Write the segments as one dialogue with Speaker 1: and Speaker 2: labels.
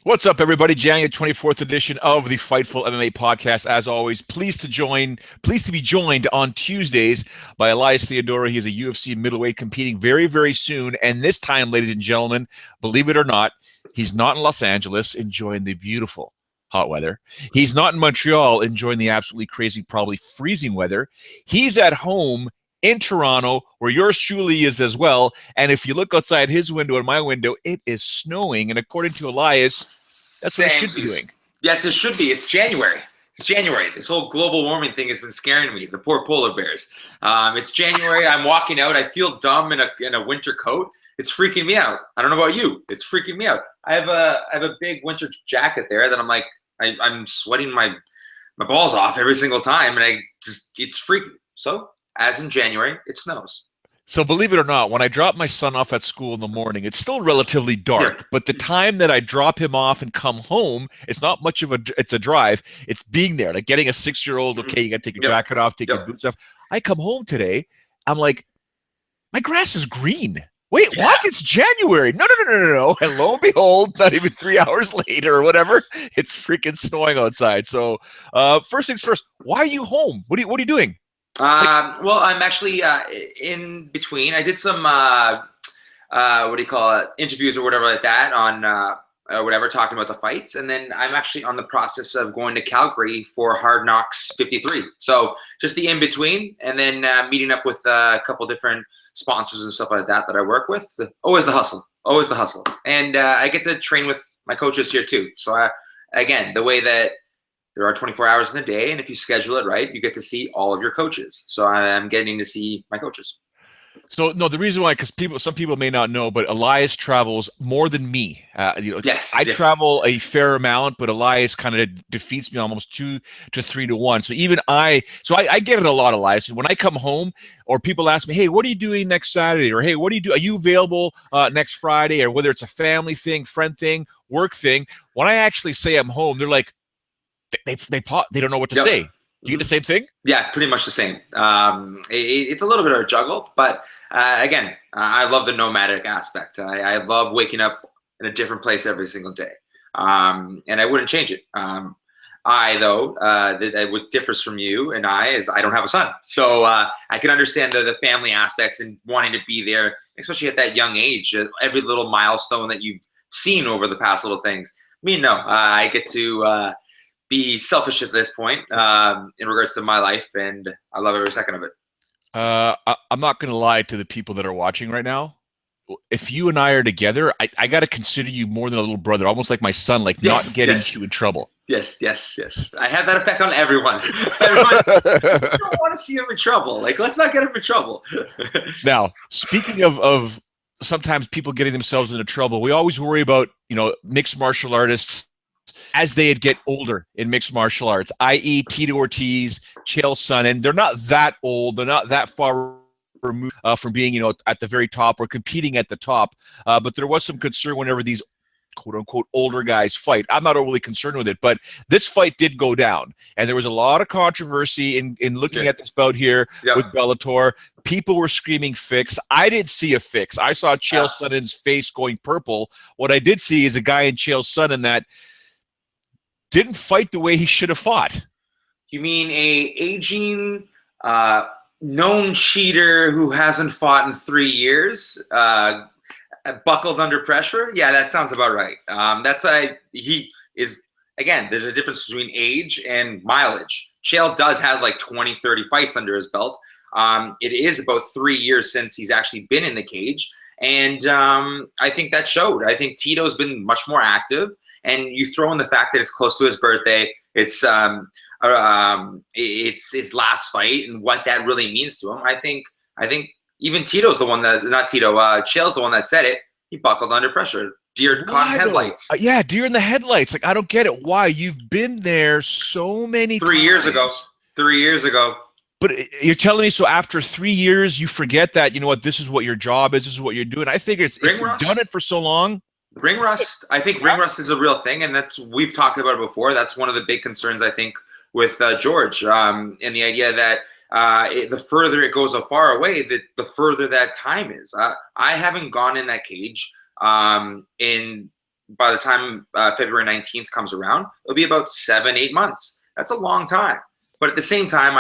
Speaker 1: What's up, everybody? January 24th edition of the Fightful MMA Podcast. As always, pleased to be joined on Tuesdays by Elias Theodorou. He is a UFC middleweight competing very, very soon. And this time, ladies and gentlemen, believe it or not, he's not in Los Angeles enjoying the beautiful hot weather. He's not in Montreal enjoying the absolutely crazy, probably freezing weather. He's at home in Toronto, where yours truly is as well. And if you look outside his window and my window, it is snowing. And according to Elias, that's what it should be doing.
Speaker 2: Yes, it should be. It's January. It's January. This whole global warming thing has been scaring me. The poor polar bears. It's January. I'm walking out. I feel dumb in a winter coat. It's freaking me out. I don't know about you. It's freaking me out. I have a big winter jacket there that I'm sweating my balls off every single time, and it's freaking. So as in January, it snows.
Speaker 1: So believe it or not, when I drop my son off at school in the morning, it's still relatively dark. Yeah. But the time that I drop him off and come home, it's not much of it's a drive. It's being there, like getting a 6-year-old, okay, you got to take your jacket off, take your boots off. I come home today, I'm like, my grass is green. Wait, what? It's January. No. And lo and behold, not even 3 hours later or whatever, it's freaking snowing outside. So first things first, why are you home? What are you doing?
Speaker 2: Well, I'm actually in between. I did some interviews or whatever like that on whatever, talking about the fights, and then I'm actually on the process of going to Calgary for Hard Knocks 53. So just the in between, and then meeting up with a couple different sponsors and stuff like that I work with. Always the hustle, and I get to train with my coaches here too. So again, the way that there are 24 hours in a day, and if you schedule it right, you get to see all of your coaches. So I'm getting to see my coaches.
Speaker 1: So no, the reason why, because some people may not know, but Elias travels more than me.
Speaker 2: Yes,
Speaker 1: I travel a fair amount, but Elias kind of defeats me almost 2 to 3 to 1. So even I get it a lot, Elias. When I come home, or people ask me, hey, what are you doing next Saturday? Or hey, what do you do? Are you available next Friday? Or whether it's a family thing, friend thing, work thing. When I actually say I'm home, they're like, they don't know what to say. Do you get the same thing?
Speaker 2: Yeah, pretty much the same. It's a little bit of a juggle, but again, I love the nomadic aspect. I love waking up in a different place every single day, and I wouldn't change it. What differs from you and I is I don't have a son, so I can understand the family aspects and wanting to be there, especially at that young age. Every little milestone that you've seen over the past little things. Me, no, I get to be selfish at this point in regards to my life, and I love every second of it.
Speaker 1: I'm not going to lie to the people that are watching right now. If you and I are together, I got to consider you more than a little brother, almost like my son, like not getting you in trouble.
Speaker 2: Yes. I have that effect on everyone. I don't want to see him in trouble. Like, let's not get him in trouble.
Speaker 1: Now, speaking of sometimes people getting themselves into trouble, we always worry about, mixed martial artists as they get older in mixed martial arts, i.e. Tito Ortiz, Chael Sonnen. They're not that old. They're not that far removed from being, at the very top or competing at the top. But there was some concern whenever these quote-unquote older guys fight. I'm not overly concerned with it, but this fight did go down. And there was a lot of controversy in looking at this bout here with Bellator. People were screaming fix. I didn't see a fix. I saw Chael Sonnen's face going purple. What I did see is a guy in Chael Sonnen that didn't fight the way he should have fought.
Speaker 2: You mean a aging, known cheater who hasn't fought in 3 years, buckled under pressure? Yeah, that sounds about right. He is, again, there's a difference between age and mileage. Chael does have like 20, 30 fights under his belt. It is about 3 years since he's actually been in the cage. And I think that showed. I think Tito's been much more active. And you throw in the fact that it's close to his birthday, it's his last fight, and what that really means to him. I think even Tito's the one that, not Tito, Chael's the one that said it. He buckled under pressure. Deer caught in headlights.
Speaker 1: Yeah, deer in the headlights. Like, I don't get it. Why? You've been there so many times.
Speaker 2: 3 years ago. 3 years ago.
Speaker 1: But you're telling me, so after 3 years, you forget that, this is what your job is, this is what you're doing. I think if you've done it for so long.
Speaker 2: Ring rust. I think ring rust is a real thing, and we've talked about it before. That's one of the big concerns, I think, with George, and the idea that the further it goes far away, the further that time is. I haven't gone in that cage in by the time February 19th comes around, it'll be about 7-8 months. That's a long time. But at the same time,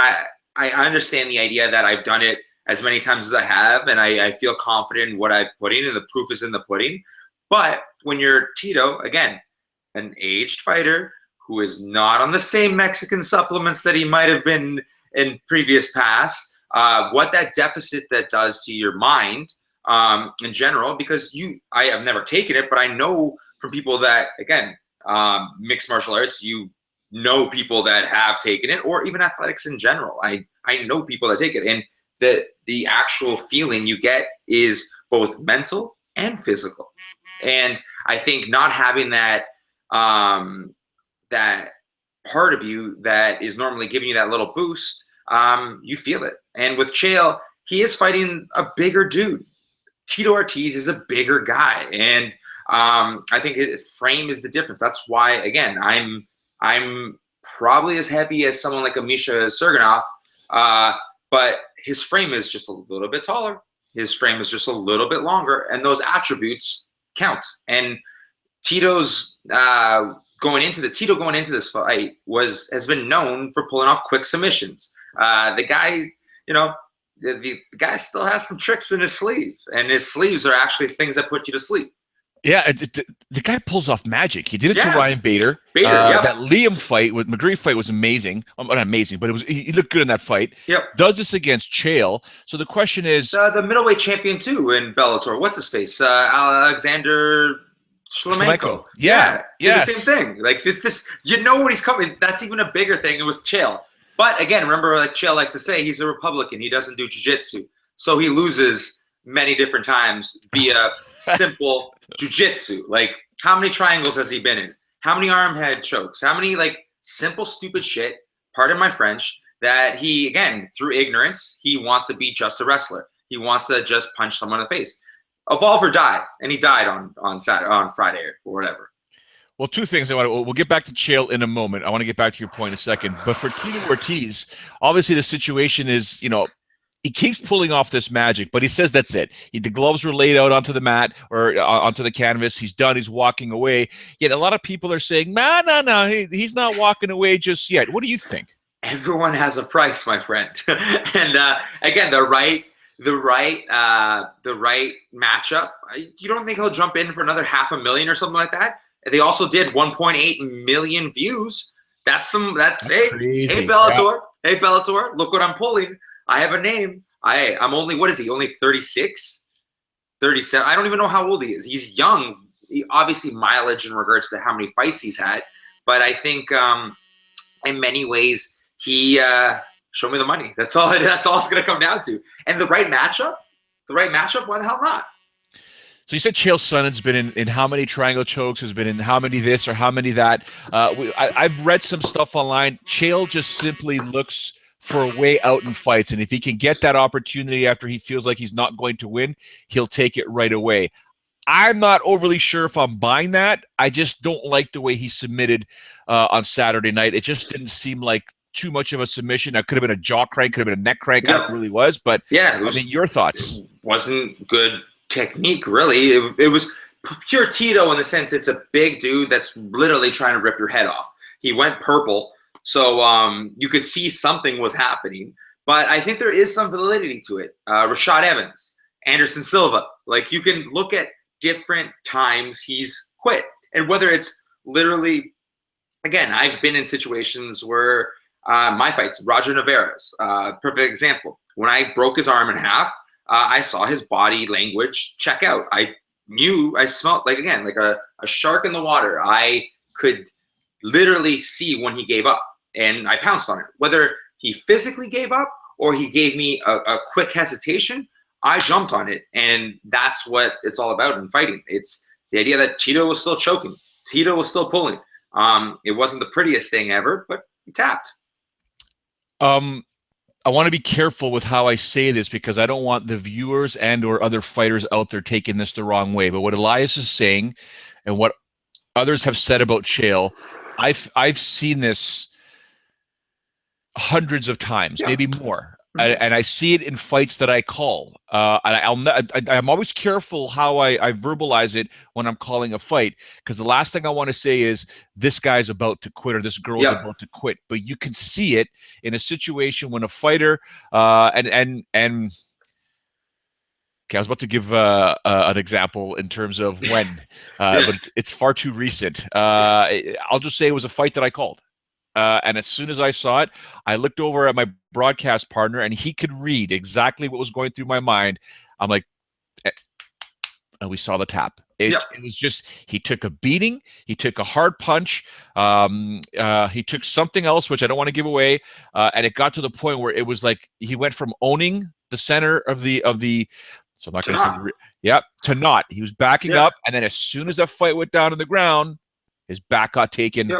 Speaker 2: I understand the idea that I've done it as many times as I have, and I feel confident in what I've put in, and the proof is in the pudding. But when you're Tito, again, an aged fighter who is not on the same Mexican supplements that he might have been in previous past, what that deficit that does to your mind in general, because I have never taken it, but I know from people that, again, mixed martial arts, you know people that have taken it, or even athletics in general. I know people that take it, and the actual feeling you get is both mental and physical. And I think not having that that part of you that is normally giving you that little boost, you feel it. And with Chael, he is fighting a bigger dude. Tito Ortiz is a bigger guy, and I think his frame is the difference. That's why, again, I'm probably as heavy as someone like a Misha Serganov, but his frame is just a little bit taller. His frame is just a little bit longer, and those attributes count. And Tito's going into this fight has been known for pulling off quick submissions. The guy, the guy still has some tricks in his sleeves, and his sleeves are actually things that put you to sleep.
Speaker 1: Yeah, the guy pulls off magic. He did it to Ryan Bader.
Speaker 2: Yep.
Speaker 1: That Liam fight with McGree fight was amazing. Not amazing, but he looked good in that fight.
Speaker 2: Yep.
Speaker 1: Does this against Chael. So the question is,
Speaker 2: the middleweight champion too in Bellator. What's his face? Alexander Shlemenko.
Speaker 1: Yeah.
Speaker 2: The same thing. Like this, you know what he's coming. That's even a bigger thing with Chael. But again, remember, like Chael likes to say, he's a Republican. He doesn't do jiu-jitsu, so he loses many different times via simple jiu-jitsu. Like, how many triangles has he been in? How many arm head chokes? How many simple stupid shit, pardon my French, that he, again, through ignorance, he wants to be just a wrestler. He wants to just punch someone in the face. Evolve or die, and he died on Friday or whatever.
Speaker 1: Well, two things. We'll get back to Chael in a moment. I want to get back to your point in a second. But for Tito Ortiz, obviously the situation is, he keeps pulling off this magic, but he says that's it. The gloves were laid out onto the mat or onto the canvas. He's done. He's walking away. Yet a lot of people are saying, no, he's not walking away just yet. What do you think?
Speaker 2: Everyone has a price, my friend. And again, the right matchup. You don't think he'll jump in for another 500,000 or something like that? They also did 1.8 million views. That's crazy. Hey Bellator. Yeah. Hey Bellator, look what I'm pulling. I have a name. I'm only, what is he? Only 36? 37? I don't even know how old he is. He's young. Obviously mileage in regards to how many fights he's had. But I think in many ways he show me the money. That's all it's going to come down to. And the right matchup, why the hell not?
Speaker 1: So you said Chael Sonnen's been in how many triangle chokes, has been in how many this or how many that. I've read some stuff online. Chael just simply looks for a way out in fights. And if he can get that opportunity after he feels like he's not going to win, he'll take it right away. I'm not overly sure if I'm buying that. I just don't like the way he submitted on Saturday night. It just didn't seem like too much of a submission. That could have been a jaw crank, could have been a neck crank.
Speaker 2: Yeah.
Speaker 1: It really was. But
Speaker 2: yeah,
Speaker 1: your thoughts?
Speaker 2: It wasn't good technique, really. It was pure Tito in the sense it's a big dude that's literally trying to rip your head off. He went purple, so you could see something was happening. But I think there is some validity to it. Rashad Evans, Anderson Silva. Like, you can look at different times he's quit. And whether it's literally, again, I've been in situations where my fights, Roger Navarez, perfect example. When I broke his arm in half, I saw his body language check out. I smelled like a shark in the water. I could literally see when he gave up, and I pounced on it. Whether he physically gave up or he gave me a quick hesitation, I jumped on it, and that's what it's all about in fighting. It's the idea that Tito was still choking. Tito was still pulling. It wasn't the prettiest thing ever, but he tapped.
Speaker 1: I want to be careful with how I say this because I don't want the viewers and or other fighters out there taking this the wrong way. But what Elias is saying and what others have said about Chael, I've seen this hundreds of times, maybe more. and I see it in fights that I call. And I'm always careful how I verbalize it when I'm calling a fight, because the last thing I want to say is this guy's about to quit or this girl's about to quit. But you can see it in a situation when a fighter and okay, I was about to give an example in terms of when, but it's far too recent. I'll just say it was a fight that I called. And as soon as I saw it, I looked over at my broadcast partner, and he could read exactly what was going through my mind. I'm like, and we saw the tap. It was just, he took a beating. He took a hard punch. He took something else, which I don't want to give away. And it got to the point where it was like he went from owning the center of the so I'm not going to say, to not. He was backing up, and then as soon as that fight went down to the ground, his back got taken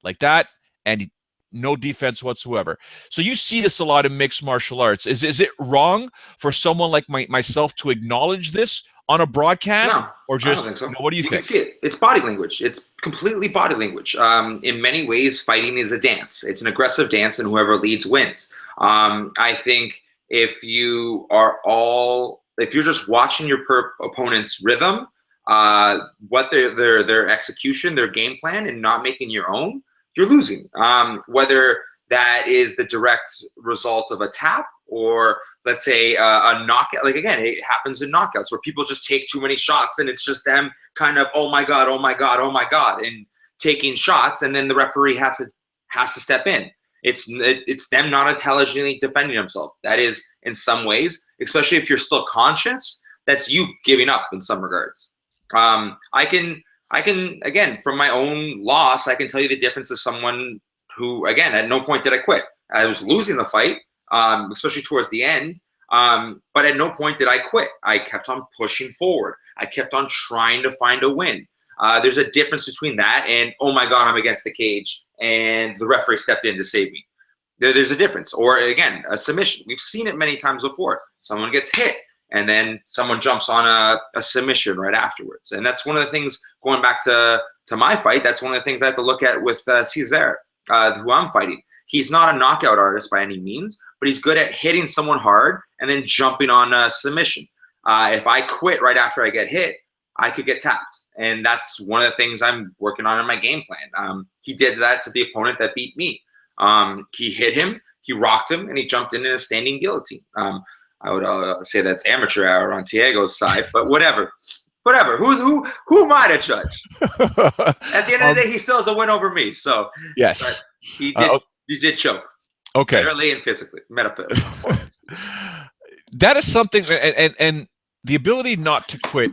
Speaker 1: like that, and no defense whatsoever. So you see this a lot in mixed martial arts. Is it wrong for someone like myself to acknowledge this on a broadcast?
Speaker 2: No,
Speaker 1: or just,
Speaker 2: I don't think so.
Speaker 1: What do you think?
Speaker 2: Can see it. It's body language. It's completely body language. In many ways, fighting is a dance. It's an aggressive dance, and whoever leads wins. I think if you're just watching your opponent's rhythm, what their execution, their game plan, and not making your own, you're losing. Whether that is the direct result of a tap or, let's say, a knockout. Like, again, it happens in knockouts where people just take too many shots and it's just them kind of, oh my God, oh my God, oh my God, and taking shots, and then the referee has to step in. It's them not intelligently defending themselves. That is, in some ways, especially if you're still conscious, that's you giving up in some regards. I can, again, from my own loss, I can tell you the difference of someone who, again, at no point did I quit. I was losing the fight, especially towards the end, but at no point did I quit. I kept on pushing forward. I kept on trying to find a win. There's a difference between that and, oh my God, I'm against the cage, and the referee stepped in to save me. There's a difference. Or, again, a submission. We've seen it many times before. Someone gets hit, and then someone jumps on a submission right afterwards. And that's one of the things, going back to my fight, that's one of the things I have to look at with Cesar, who I'm fighting. He's not a knockout artist by any means, but he's good at hitting someone hard and then jumping on a submission. If I quit right after I get hit, I could get tapped. And that's one of the things I'm working on in my game plan. He did that to the opponent that beat me. He hit him, he rocked him, and he jumped in a standing guillotine. I would say that's amateur hour on Tiego's side, but whatever. Who am I to judge? At the end of the day, he still has a win over me. So
Speaker 1: yes,
Speaker 2: he did choke.
Speaker 1: Okay,
Speaker 2: literally and physically, metaphorically.
Speaker 1: That is something, and the ability not to quit.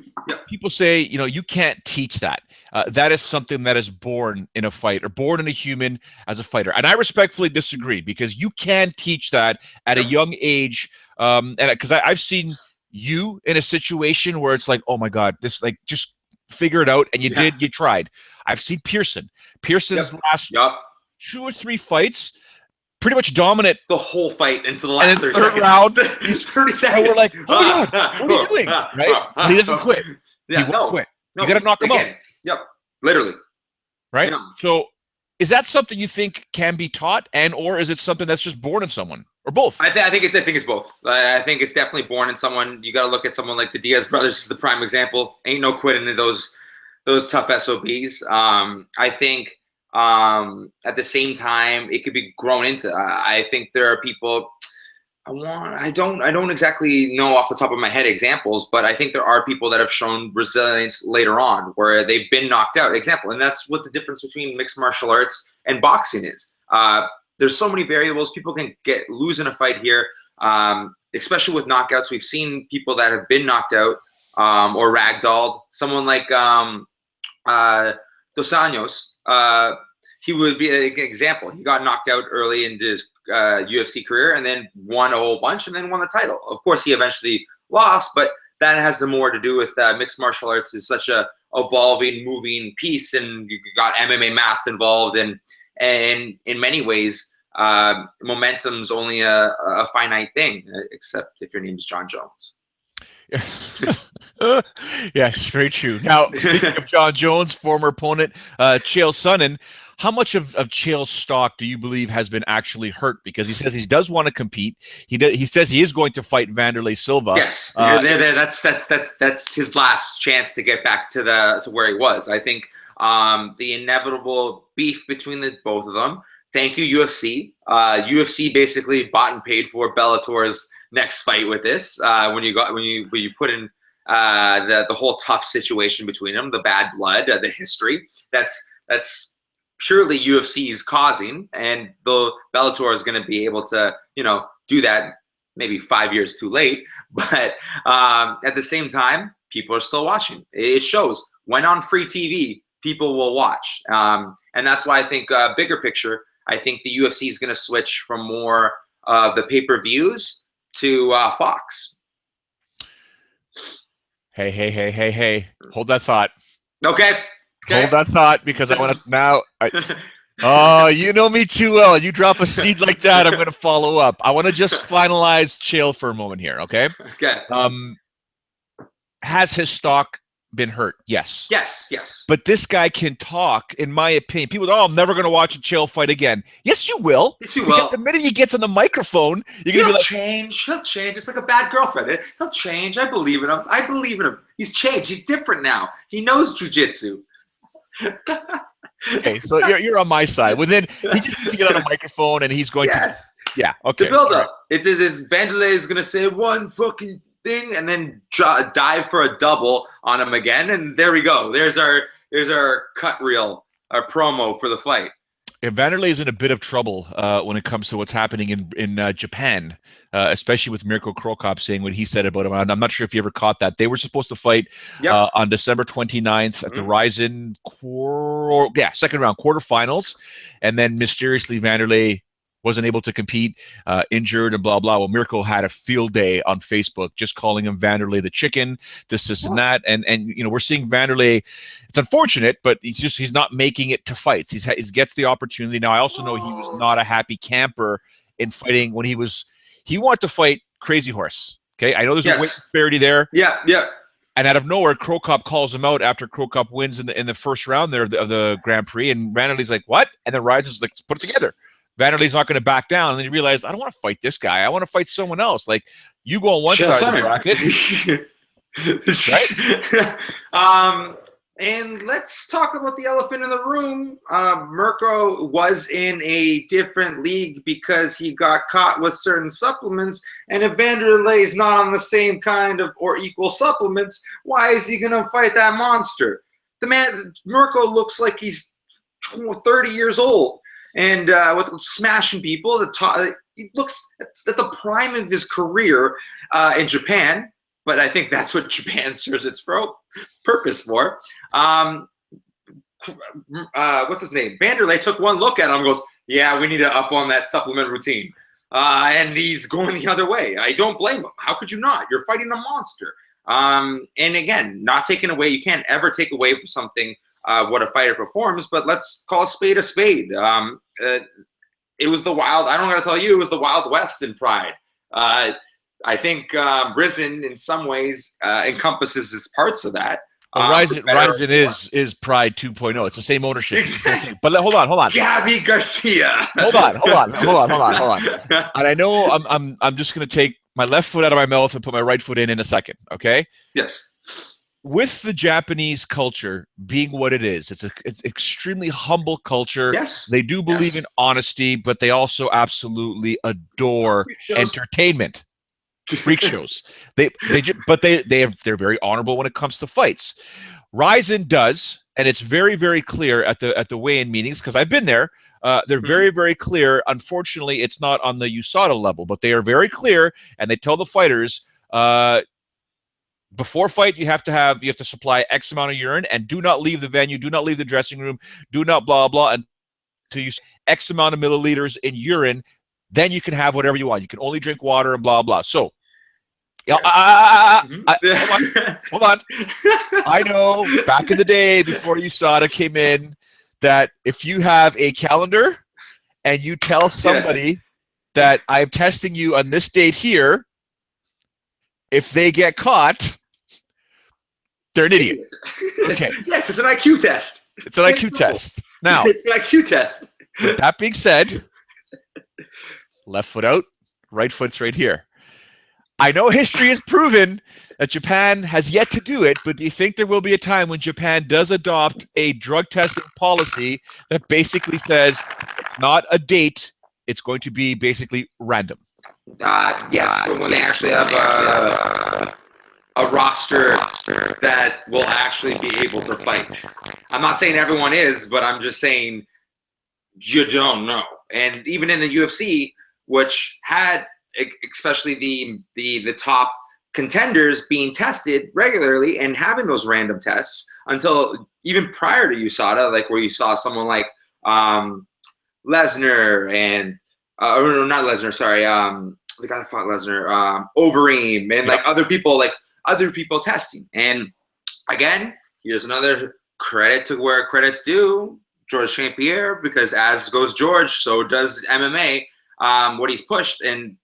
Speaker 1: People say, you can't teach that. That is something that is born in a fight, or born in a human as a fighter. And I respectfully disagree, because you can teach that at a young age. And because I've seen you in a situation where it's like, oh my God, this, like, just figure it out. And you did, you tried. I've seen Pearson's last 2 or 3 fights, pretty much dominant
Speaker 2: the whole fight until the last 30
Speaker 1: third
Speaker 2: seconds.
Speaker 1: round.
Speaker 2: He's 30 seconds.
Speaker 1: And we're like, oh my God, what are you doing? Right? But he doesn't quit. He won't quit. You got to knock him out.
Speaker 2: Yep, literally.
Speaker 1: Right? Yeah. So is that something you think can be taught, or is it something that's just born in someone, or both? I
Speaker 2: think it's both. I think it's definitely born in someone. You got to look at someone like the Diaz brothers is the prime example. Ain't no quitting in those tough SOBs. I think at the same time, it could be grown into. I think there are people. I don't exactly know off the top of my head examples, but I think there are people that have shown resilience later on where they've been knocked out. Example, and that's what the difference between mixed martial arts and boxing is. There's so many variables. People can lose in a fight here, especially with knockouts. We've seen people that have been knocked out or ragdolled. Someone like Dos Anjos, he would be an example. He got knocked out early in his UFC career and then won a whole bunch and then won the title. Of course, he eventually lost, but that has more to do with mixed martial arts is such a evolving, moving piece, and you got MMA math involved, and in many ways, momentum's only a finite thing, except if your name is John Jones.
Speaker 1: Yes, very true. Now, speaking of John Jones, former opponent, Chael Sonnen, how much of Chael's stock do you believe has been actually hurt? Because he says he does want to compete. He says he is going to fight Vanderlei Silva.
Speaker 2: Yes, there. That's his last chance to get back to where he was. I think the inevitable beef between the both of them. Thank you, UFC. UFC basically bought and paid for Bellator's next fight with this. When you put in the whole tough situation between them, the bad blood, the history. That's purely UFC's causing, and the Bellator is going to be able to do that. Maybe 5 years too late, but at the same time, people are still watching. It shows when on free TV, people will watch, and that's why I think bigger picture. I think the UFC is going to switch from more of the pay-per-views to Fox.
Speaker 1: Hey. Hold that thought.
Speaker 2: Okay.
Speaker 1: Hold that thought, because I want to now. Oh, you know me too well. You drop a seed like that, I'm going to follow up. I want to just finalize Chael for a moment here, okay?
Speaker 2: Okay.
Speaker 1: Has his stock been hurt? Yes.
Speaker 2: Yes.
Speaker 1: But this guy can talk, in my opinion. People go, I'm never going to watch a Chael fight again. Yes, you will.
Speaker 2: Yes, you will.
Speaker 1: Because the minute he gets on the microphone, you're going to be like,
Speaker 2: He'll change. It's like a bad girlfriend. He'll change. I believe in him. He's changed. He's different now. He knows jiu-jitsu.
Speaker 1: Okay, so you're on my side. He just needs to get on a microphone, and he's going to. Yeah, okay.
Speaker 2: The build up. Right. It's Vanderlei is going to say one fucking thing, and then dive for a double on him again, and there we go. There's our cut reel, our promo for the fight.
Speaker 1: Yeah, Vanderlei is in a bit of trouble when it comes to what's happening in Japan, especially with Mirko Cro Cop saying what he said about him. I'm not sure if you ever caught that. They were supposed to fight on December 29th at the Rizin second round quarterfinals, and then mysteriously Vanderlei wasn't able to compete, injured and blah, blah. Well, Mirko had a field day on Facebook just calling him Vanderlei the chicken, this and that. And we're seeing Vanderlei. It's unfortunate, but he's not making it to fights. He gets the opportunity. Now, I also know he was not a happy camper in fighting when he wanted to fight Crazy Horse. Okay. I know there's a weight disparity there.
Speaker 2: Yeah.
Speaker 1: And out of nowhere, Cro Cop calls him out after Cro Cop wins in the first round there of the Grand Prix. And Vanderlei's like, what? And then Rises like, put it together. Vanderlei's not going to back down. And then you realize, I don't want to fight this guy. I want to fight someone else. Like, you go on one side of the bracket.
Speaker 2: Right? And let's talk about the elephant in the room. Mirko was in a different league because he got caught with certain supplements. And if Vanderlei is not on the same kind of or equal supplements, why is he going to fight that monster? The man, Mirko looks like he's 30 years old. And with smashing people, he looks at the prime of his career in Japan. But I think that's what Japan serves its purpose for. What's his name? Vanderlei took one look at him and goes, yeah, we need to up on that supplement routine. And he's going the other way. I don't blame him. How could you not? You're fighting a monster. And again, not taking away. You can't ever take away from something what a fighter performs, but let's call a spade a spade. It was the wild, I don't got to tell you, it was the Wild West in Pride. I think Rizin in some ways encompasses parts of that.
Speaker 1: Rizin is Pride 2.0. It's the same ownership. Exactly. But hold on.
Speaker 2: Gabby Garcia.
Speaker 1: Hold on. And I know I'm just going to take my left foot out of my mouth and put my right foot in a second, okay?
Speaker 2: Yes.
Speaker 1: With the Japanese culture being what it is, it's extremely humble culture.
Speaker 2: Yes.
Speaker 1: They do believe in honesty, but they also absolutely adore entertainment. Freak shows. They're very honorable when it comes to fights. Rizin does, and it's very, very clear at the weigh-in meetings, because I've been there. They're very, very clear. Unfortunately, it's not on the USADA level, but they are very clear, and they tell the fighters, before fight, you have to supply X amount of urine, and do not leave the venue, do not leave the dressing room, do not blah blah until you X amount of milliliters in urine. Then you can have whatever you want. You can only drink water and blah blah. So, hold on. I know back in the day before USADA came in, that if you have a calendar and you tell somebody that I'm testing you on this date here, if they get caught, They're an idiot. Okay.
Speaker 2: Yes, it's an IQ test.
Speaker 1: It's an IQ test. Now,
Speaker 2: it's an IQ test.
Speaker 1: with that being said, left foot out, right foot's right here. I know history has proven that Japan has yet to do it, but do you think there will be a time when Japan does adopt a drug testing policy that basically says it's not a date, it's going to be basically random?
Speaker 2: Yes, when they actually have a roster that will actually be able to fight. I'm not saying everyone is, but I'm just saying you don't know. And even in the UFC, which had especially the top contenders being tested regularly and having those random tests until even prior to USADA, like where you saw someone like Lesnar and or not Lesnar, sorry, the guy that fought Lesnar, Overeem, and like other people testing. And again, here's another credit to where credit's due, George St Pierre, because as goes George, so does MMA. What he's pushed, and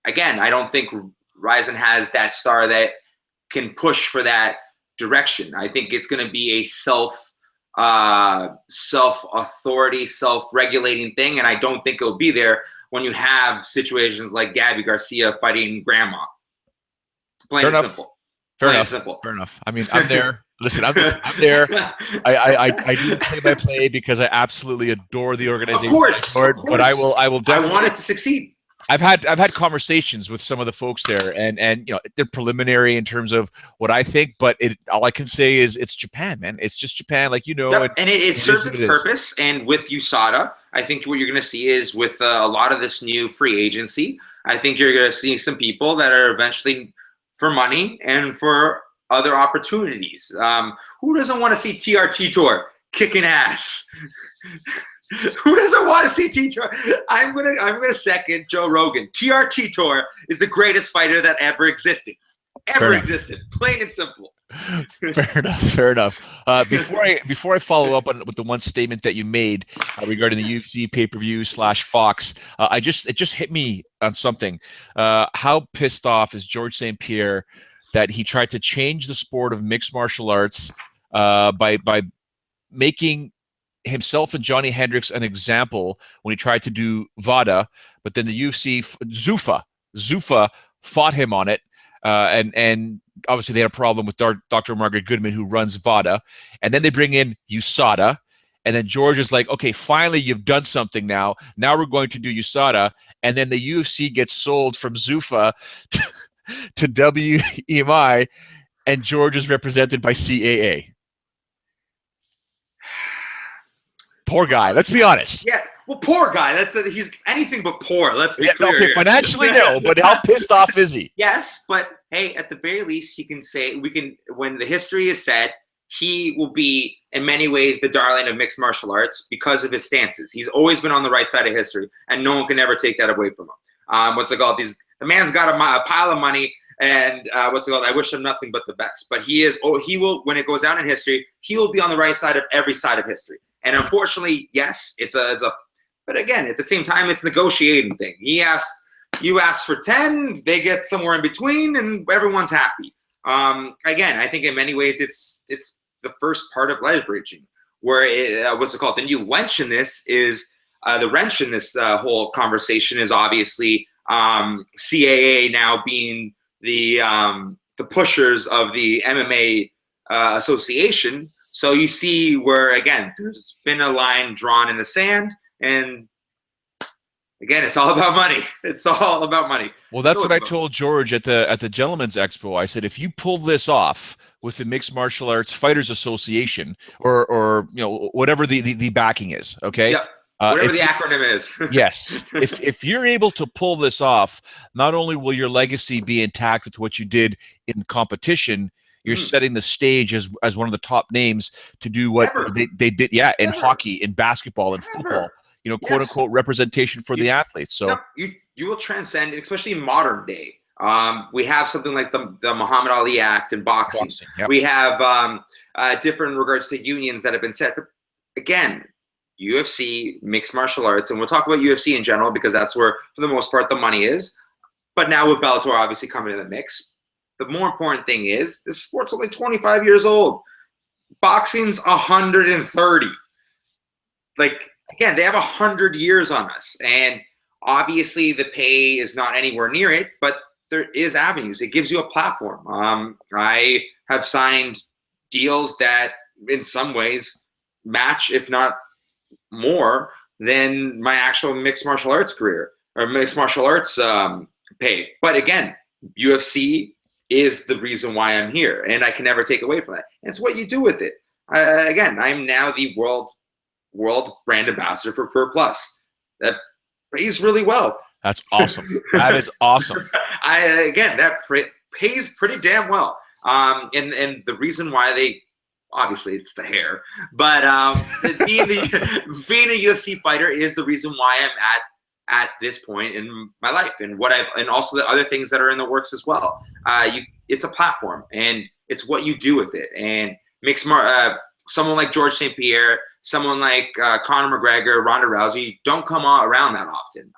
Speaker 2: again, I don't think Rizin has that star that can push for that direction. I think it's going to be a self-authority, self-regulating thing, and I don't think it'll be there when you have situations like Gabby Garcia fighting Grandma. Plain and simple.
Speaker 1: Fair enough. I mean, I'm there. Listen, I'm there. I do play-by-play because I absolutely adore the organization.
Speaker 2: Of course.
Speaker 1: But I will definitely.
Speaker 2: I want it to succeed.
Speaker 1: I've had conversations with some of the folks there, and you know, they're preliminary in terms of what I think, but all I can say is it's Japan, man. It's just Japan, like, you know.
Speaker 2: Yep. And it serves its purpose. And with USADA, I think what you're going to see is with a lot of this new free agency, I think you're going to see some people that are eventually for money and for other opportunities. Who doesn't want to see TRT Tour kicking ass? Who doesn't want to see Tito? I'm gonna second Joe Rogan. TRT Tour is the greatest fighter that ever existed. Plain and simple.
Speaker 1: Fair enough. Before I follow up with the one statement that you made regarding the UFC pay-per-view / Fox, it just hit me on something. How pissed off is George St Pierre that he tried to change the sport of mixed martial arts by making himself and Johnny Hendricks an example when he tried to do VADA, but then the UFC Zuffa fought him on it, and obviously they had a problem with Dr. Margaret Goodman, who runs VADA, and then they bring in USADA, and then George is like, okay, finally you've done something now we're going to do USADA, and then the UFC gets sold from Zuffa to WEMI, and George is represented by CAA. Poor guy. Let's be honest.
Speaker 2: Yeah, well, poor guy. He's anything but poor. Let's be clear.
Speaker 1: Okay, financially, no, but how pissed off is he?
Speaker 2: Yes, but hey, at the very least, he can say when the history is said, he will be in many ways the darling of mixed martial arts because of his stances. He's always been on the right side of history, and no one can ever take that away from him. The man's got a pile of money, and I wish him nothing but the best. But he will, when it goes down in history, he will be on the right side of every side of history. And unfortunately, yes, but again, at the same time, it's a negotiating thing. You ask for 10, they get somewhere in between, and everyone's happy. Again, I think in many ways, it's the first part of leveraging, where the new wrench in this is the wrench in this whole conversation is obviously CAA now being the pushers of the MMA association. So you see where, again, there's been a line drawn in the sand, and again, it's all about money. It's all about money.
Speaker 1: Well, that's what I told George at the Gentlemen's Expo. I said, if you pull this off with the Mixed Martial Arts Fighters Association, or you know, whatever the backing is, okay?
Speaker 2: Yeah. Whatever the acronym is.
Speaker 1: Yes. If you're able to pull this off, not only will your legacy be intact with what you did in competition, you're setting the stage as one of the top names to do what they did, in hockey, in basketball, in football, you know, quote unquote representation for the athletes. So
Speaker 2: you will transcend, especially in modern day. We have something like the Muhammad Ali Act in boxing. Yep. We have different in regards to unions that have been set. But again, UFC, mixed martial arts, and we'll talk about UFC in general because that's where, for the most part, the money is. But now with Bellator obviously coming in the mix, the more important thing is this sport's only 25 years old. Boxing's 130. Like, again, they have 100 years on us. And obviously the pay is not anywhere near it, but there is avenues. It gives you a platform. I have signed deals that in some ways match, if not more, than my actual mixed martial arts career or mixed martial arts pay. But again, UFC is the reason why I'm here, and I can never take away from that. And it's what you do with it. Again, I'm now the world brand ambassador for Per Plus. That pays really well.
Speaker 1: That's awesome. That is awesome.
Speaker 2: That pays pretty damn well. And the reason why they, obviously it's the hair, but being a UFC fighter is the reason why I'm at this point in my life, and also the other things that are in the works as well. It's a platform, and it's what you do with it. And someone like George St Pierre, someone like Conor McGregor, Ronda Rousey don't come around that often.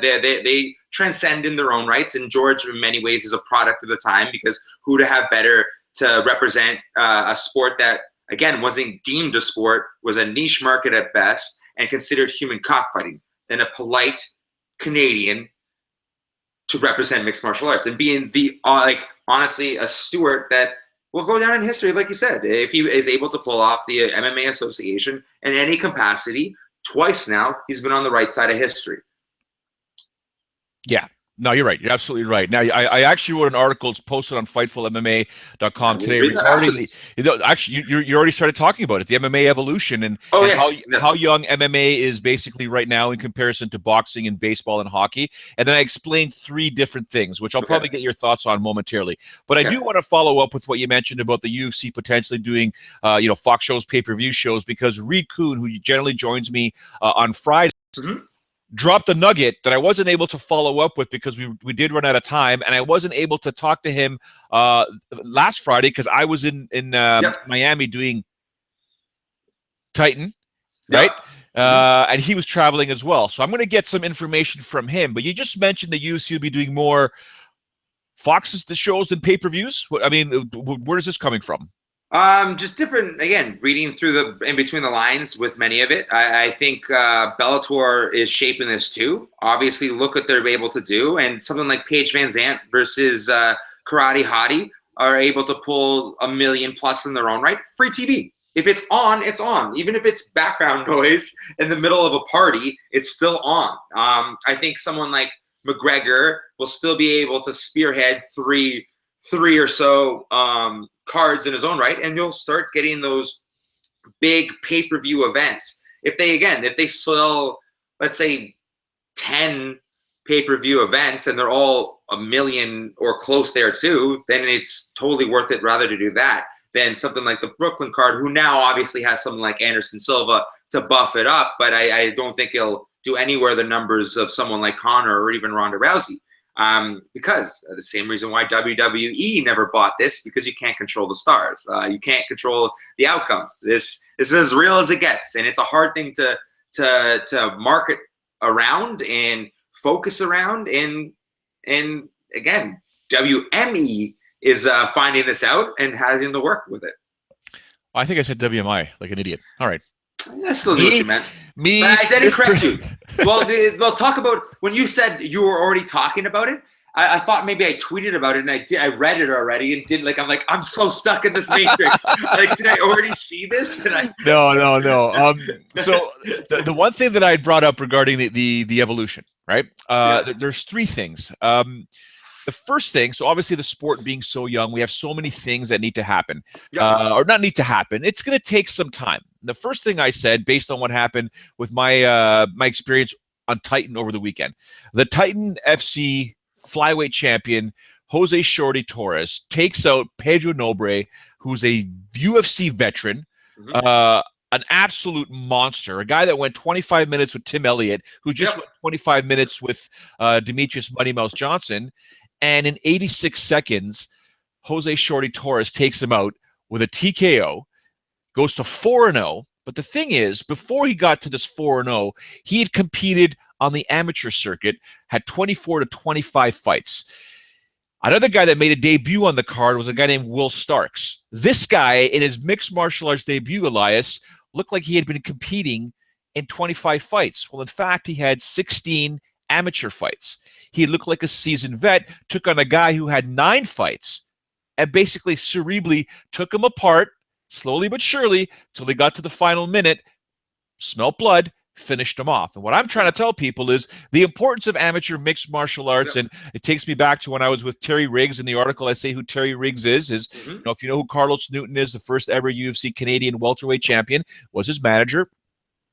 Speaker 2: They transcend in their own rights, and George in many ways is a product of the time, because who to have better to represent a sport that, again, wasn't deemed a sport, was a niche market at best, and considered human cockfighting, than a polite Canadian to represent mixed martial arts, and being honestly a steward that will go down in history, like you said, if he is able to pull off the MMA Association in any capacity. Twice now, he's been on the right side of history.
Speaker 1: Yeah. No, you're right. You're absolutely right. Now, I actually wrote an article. It's posted on FightfulMMA.com today regarding actually, you already started talking about it, the MMA evolution, and how young MMA is basically right now in comparison to boxing and baseball and hockey. And then I explained 3 different things, which I'll probably get your thoughts on momentarily. But I do want to follow up with what you mentioned about the UFC potentially doing, Fox shows, pay-per-view shows, because Reed Kuhn, who generally joins me on Fridays, dropped a nugget that I wasn't able to follow up with because we did run out of time, and I wasn't able to talk to him last Friday because I was in Miami doing Titan, right? And he was traveling as well. So I'm going to get some information from him. But you just mentioned the UFC will be doing more Fox's the shows and pay-per-views. I mean, where is this coming from?
Speaker 2: Just different, again, reading through in between the lines with many of it. I think Bellator is shaping this too. Obviously, look what they're able to do. And something like Paige Van Zandt versus Karate Hottie are able to pull $1 million plus in their own right. Free TV. If it's on, it's on. Even if it's background noise in the middle of a party, it's still on. I think someone like McGregor will still be able to spearhead three or so cards in his own right, and you'll start getting those big pay-per-view events. If they sell, let's say, 10 pay-per-view events and they're all $1 million or close there too, then it's totally worth it rather to do that than something like the Brooklyn card, who now obviously has someone like Anderson Silva to buff it up, but I don't think he'll do anywhere the numbers of someone like Conor or even Ronda Rousey. Because the same reason why WWE never bought this, because you can't control the stars. You can't control the outcome. This is as real as it gets, and it's a hard thing to market around and focus around. And again, WME is finding this out and having to work with it.
Speaker 1: I think I said WMI like an idiot. All right.
Speaker 2: I still knew what you meant. But I didn't correct you. Well, talk about when you said you were already talking about it. I thought maybe I tweeted about it, and I read it already and didn't. I'm so stuck in this matrix. Did I already see this?
Speaker 1: No. So the one thing that I brought up regarding the evolution, right? There's 3 things. The first thing, so obviously the sport being so young, we have so many things that need to happen, or not need to happen. It's going to take some time. The first thing I said, based on what happened with my experience on Titan over the weekend, the Titan FC flyweight champion, Jose Shorty Torres, takes out Pedro Nobre, who's a UFC veteran, an absolute monster, a guy that went 25 minutes with Tim Elliott, who just went 25 minutes with Demetrius Money Mouse Johnson. And in 86 seconds, Jose Shorty Torres takes him out with a TKO, goes to 4-0. But the thing is, before he got to this 4-0, he had competed on the amateur circuit, had 24 to 25 fights. Another guy that made a debut on the card was a guy named Will Starks. This guy, in his mixed martial arts debut, Elias, looked like he had been competing in 25 fights. Well, in fact, he had 16 amateur fights. He looked like a seasoned vet, took on a guy who had 9 fights, and basically cerebrally took him apart, slowly but surely, till they got to the final minute, smelt blood, finished him off. And what I'm trying to tell people is the importance of amateur mixed martial arts. And it takes me back to when I was with Terry Riggs. In the article, I say who Terry Riggs is you know, if you know who Carlos Newton is, the first ever UFC Canadian welterweight champion, was his manager.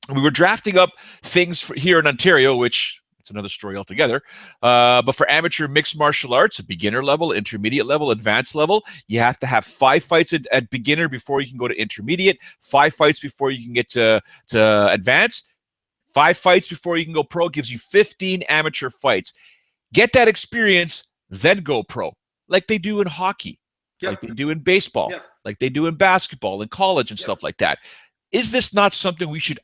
Speaker 1: And we were drafting up things here in Ontario, which it's another story altogether. But for amateur mixed martial arts, a beginner level, intermediate level, advanced level, you have to have 5 fights at beginner before you can go to intermediate, 5 fights before you can get to advanced, 5 fights before you can go pro. It gives you 15 amateur fights. Get that experience, then go pro, like they do in hockey, like they do in baseball, like they do in basketball, in college and stuff like that. Is this not something we should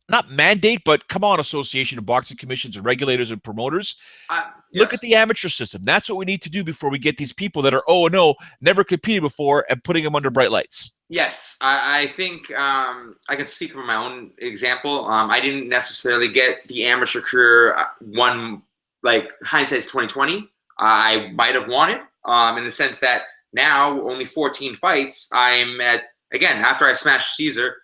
Speaker 1: not mandate, but come on, Association of Boxing Commissions and regulators and promoters, look at the amateur system. That's what we need to do before we get these people that are 0-0, never competed before, and putting them under bright lights.
Speaker 2: Yes, I think I can speak from my own example. I didn't necessarily get the amateur career one, like hindsight's 2020. I might have wanted, in the sense that now only 14 fights. I'm at, again, after I smashed Caesar,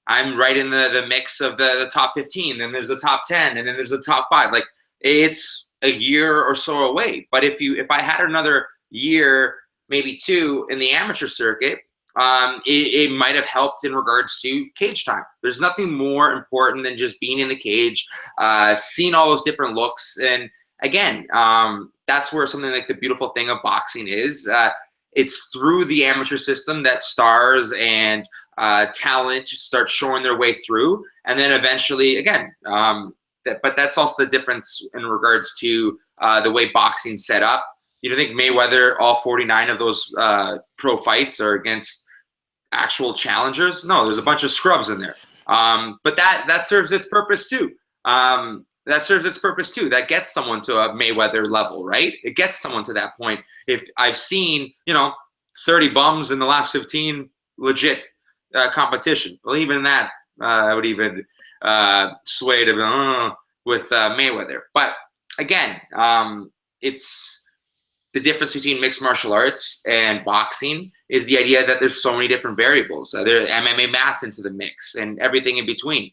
Speaker 2: I'm right in the mix of the top 15. Then there's the top 10, and then there's the top 5. Like, it's a year or so away. But if I had another year, maybe 2 in the amateur circuit, it might have helped in regards to cage time. There's nothing more important than just being in the cage, seeing all those different looks. And again, that's where something like the beautiful thing of boxing is. It's through the amateur system that stars and talent start showing their way through, and then eventually, again, but that's also the difference in regards to the way boxing's set up. You don't think Mayweather, all 49 of those pro fights are against actual challengers? No, there's a bunch of scrubs in there. But that serves its purpose too. That gets someone to a Mayweather level, right? It gets someone to that point. If I've seen, 30 bums in the last 15 legit competition, well, even that, I would even sway to with Mayweather. But again, it's the difference between mixed martial arts and boxing is the idea that there's so many different variables. There's MMA math into the mix and everything in between.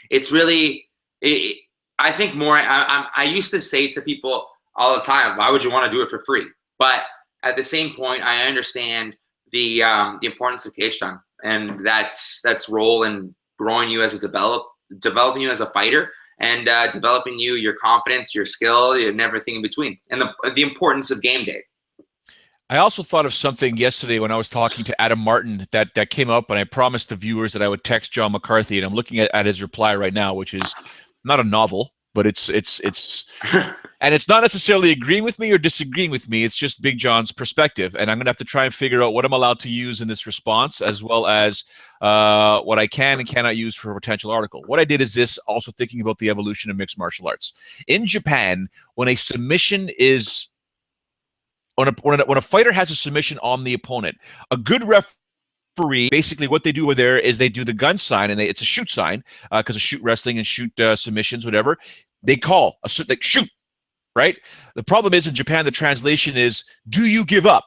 Speaker 2: It's really, I think more, I used to say to people all the time, why would you want to do it for free? But at the same point, I understand the importance of cage time, and that's role in growing you as developing you as a fighter, and developing your confidence, your skill, and everything in between, and the importance of game day.
Speaker 1: I also thought of something yesterday when I was talking to Adam Martin that came up, and I promised the viewers that I would text John McCarthy, and I'm looking at his reply right now, which is not a novel, but it's and it's not necessarily agreeing with me or disagreeing with me. It's just Big John's perspective, and I'm gonna have to try and figure out what I'm allowed to use in this response, as well as what I can and cannot use for a potential article. What I did is this, also thinking about the evolution of mixed martial arts. In Japan, when a submission is when a fighter has a submission on the opponent, a good referee, basically what they do over there is they do the gun sign, and it's a shoot sign, because of shoot wrestling and shoot submissions, whatever. They call like shoot, right? The problem is in Japan, the translation is, do you give up?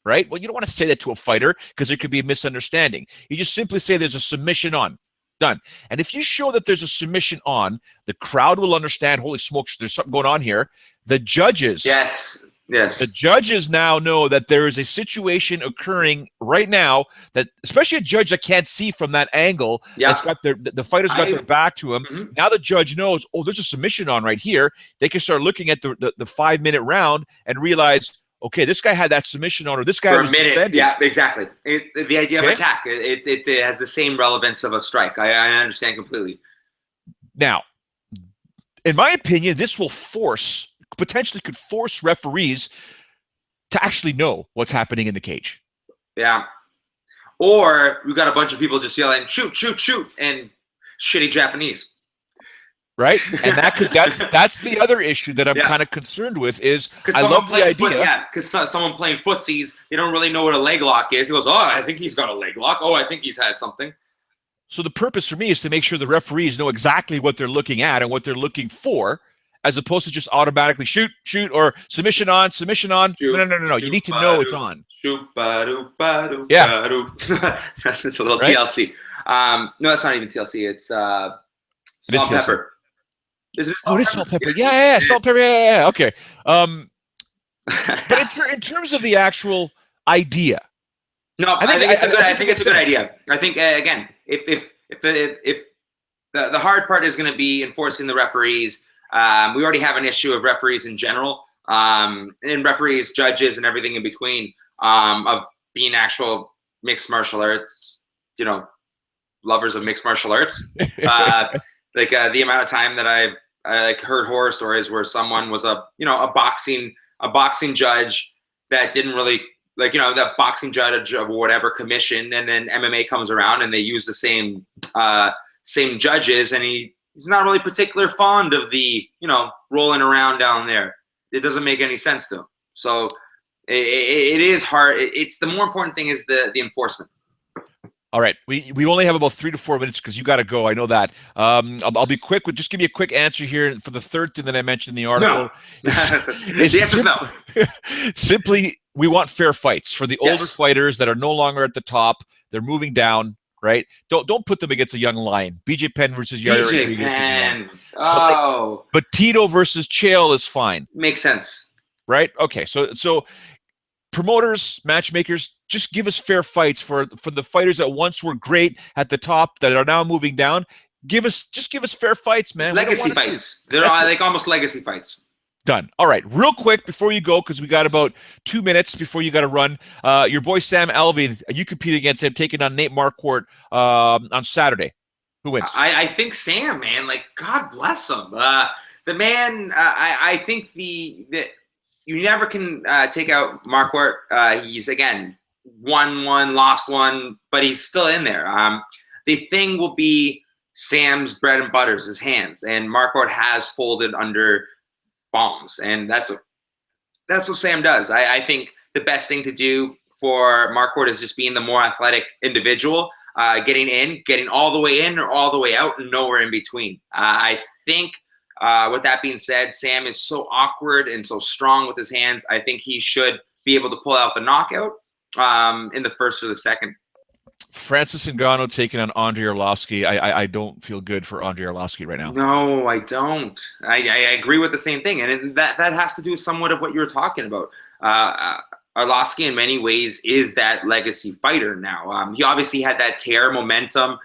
Speaker 1: Right? Well, you don't want to say that to a fighter because there could be a misunderstanding. You just simply say there's a submission on. Done. And if you show that there's a submission on, the crowd will understand, holy smokes, there's something going on here. The judges.
Speaker 2: Yes.
Speaker 1: The judges now know that there is a situation occurring right now, that especially a judge that can't see from that angle, that's got the fighter's got their back to him. Mm-hmm. Now the judge knows, oh, there's a submission on right here. They can start looking at the 5-minute round and realize, okay, this guy had that submission on, or this guy was defending.
Speaker 2: Yeah, exactly. The idea of attack, it has the same relevance of a strike. I understand completely.
Speaker 1: Now, in my opinion, this will potentially could force referees to actually know what's happening in the cage.
Speaker 2: Yeah. Or we've got a bunch of people just yelling, shoot, shoot, shoot, and shitty Japanese.
Speaker 1: right? And that's the other issue that I'm kind of concerned with is I love the idea.
Speaker 2: Because someone playing footsies, they don't really know what a leg lock is. He goes, oh, I think he's got a leg lock. Oh, I think he's had something.
Speaker 1: So the purpose for me is to make sure the referees know exactly what they're looking at and what they're looking for, as opposed to just automatically shoot, or submission on. Shoot, no. You need to know it's on. Yeah.
Speaker 2: That's just a little TLC. No, that's not even TLC. It's salt and pepper.
Speaker 1: Is it salt pepper? Yeah, salt pepper. Yeah. Okay. But in terms of the actual idea,
Speaker 2: no, I think it's a good idea. I think again, if the hard part is going to be enforcing the referees. We already have an issue of referees in general, and referees, judges, and everything in between, of being actual mixed martial arts, lovers of mixed martial arts. The amount of time that I've heard horror stories where someone was a boxing judge that didn't really that boxing judge of whatever commission, and then MMA comes around and they use the same judges, and he's not really particularly fond of the rolling around down there. It doesn't make any sense to him. So it is hard. It's the more important thing is the enforcement.
Speaker 1: All right, we only have about 3 to 4 minutes because you got to go. I know that. I'll be quick. Just give me a quick answer here for the third thing that I mentioned in the article.
Speaker 2: No. The answer's no.
Speaker 1: Simply, we want fair fights for the older fighters that are no longer at the top. They're moving down, right? Don't put them against a young lion. BJ Penn versus Yair Rodriguez.
Speaker 2: Penn. Oh.
Speaker 1: But Tito versus Chael is fine.
Speaker 2: Makes sense.
Speaker 1: Right? Okay, so promoters, matchmakers, just give us fair fights for the fighters that once were great at the top that are now moving down. Give us fair fights, man.
Speaker 2: Legacy fights. They're like almost legacy fights.
Speaker 1: Done. All right, real quick before you go, because we got about 2 minutes before you got to run. Your boy Sam Alvey, you compete against him, taking on Nate Marquardt on Saturday. Who wins?
Speaker 2: I think Sam, man. Like, God bless him. The man. I think that you never can take out Marquardt. He's again won one, lost one, but he's still in there. The thing will be Sam's bread and butter is his hands, and Marquardt has folded under bombs, and that's what Sam does. I think the best thing to do for Marquardt is just being the more athletic individual, getting all the way in or all the way out, and nowhere in between. I think. With that being said, Sam is so awkward and so strong with his hands. I think he should be able to pull out the knockout in the first or the second.
Speaker 1: Francis Ngannou taking on Andrei Arlovski. I don't feel good for Andrei Arlovski right now.
Speaker 2: No, I don't. I agree with the same thing. And that has to do somewhat of what you were talking about. Arlovski in many ways is that legacy fighter now. He obviously had that tear momentum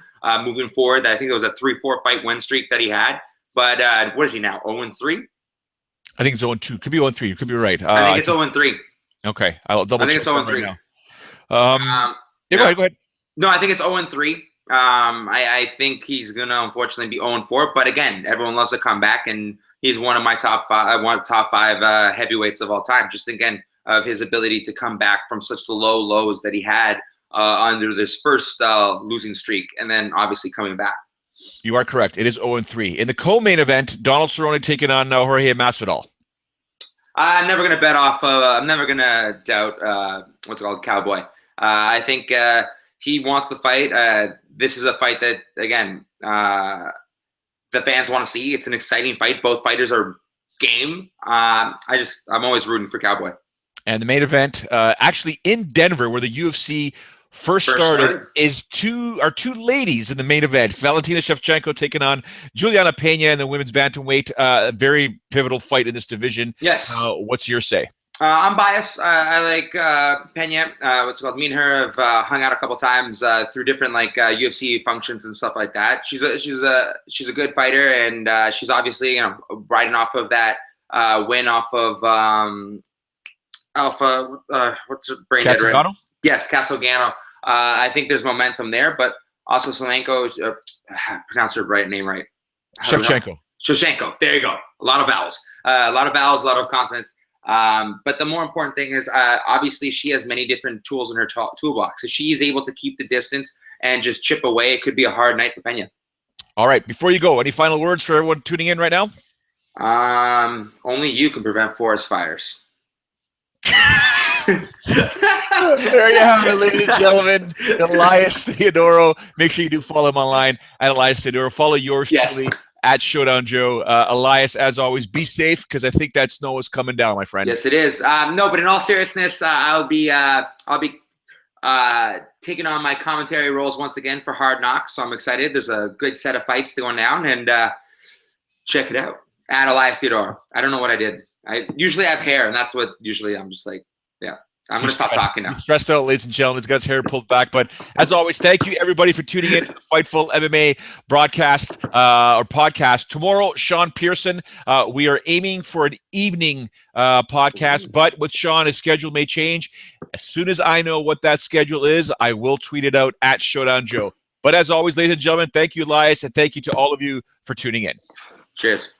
Speaker 2: moving forward. I think it was a 3-4 fight win streak that he had. But what is he now, 0-3?
Speaker 1: I think it's 0-2. Could be 0-3. You could be right.
Speaker 2: I think it's 0-3.
Speaker 1: Okay. I'll double check.
Speaker 2: I think it's 0-3.
Speaker 1: Right now. Go ahead.
Speaker 2: No, I think it's 0-3. I think he's going to unfortunately be 0-4. But again, everyone loves to come back, and he's one of my top five heavyweights of all time. Just again, of his ability to come back from such the low lows that he had under this first losing streak, and then obviously coming back.
Speaker 1: You are correct. It is 0-3. In the co-main event, Donald Cerrone taking on Jorge Masvidal.
Speaker 2: I'm never going to bet off. I'm never going to doubt Cowboy. I think he wants the fight. This is a fight that, again, the fans want to see. It's an exciting fight. Both fighters are game. I'm always rooting for Cowboy.
Speaker 1: And the main event, actually in Denver, where the UFC first started, are two ladies in the main event. Valentina Shevchenko taking on Juliana Pena in the women's bantamweight. A very pivotal fight in this division.
Speaker 2: Yes.
Speaker 1: What's your say?
Speaker 2: I'm biased. I like Pena. Me and her have hung out a couple times through different UFC functions and stuff like that. She's a good fighter, and she's obviously riding off of that win off of Alpha. What's her brain dead? Right? Yes, Casogano. I think there's momentum there, but also Solenko, pronounce her name right. Shevchenko. There you go. A lot of vowels, a lot of consonants. But the more important thing is, obviously, she has many different tools in her toolbox. If she is able to keep the distance and just chip away, it could be a hard night for Pena.
Speaker 1: All right. Before you go, any final words for everyone tuning in right now?
Speaker 2: Only you can prevent forest fires.
Speaker 1: There you have it, ladies and gentlemen. Elias Theodorou. Make sure you do follow him online at Elias Theodorou. Follow yours truly at Showdown Joe. Elias, as always, be safe because I think that snow is coming down, my friend.
Speaker 2: Yes, it is. No, but in all seriousness, I'll be taking on my commentary roles once again for Hard Knocks. So I'm excited. There's a good set of fights going down, and check it out at Elias Theodorou. I don't know what I did. I usually have hair, and that's what usually I'm just like, yeah. I'm going to stop talking now.
Speaker 1: He's stressed out, ladies and gentlemen. He's got his hair pulled back. But as always, thank you, everybody, for tuning in to the Fightful MMA broadcast or podcast. Tomorrow, Sean Pearson. We are aiming for an evening podcast, but with Sean, his schedule may change. As soon as I know what that schedule is, I will tweet it out at Showdown Joe. But as always, ladies and gentlemen, thank you, Elias, and thank you to all of you for tuning in.
Speaker 2: Cheers.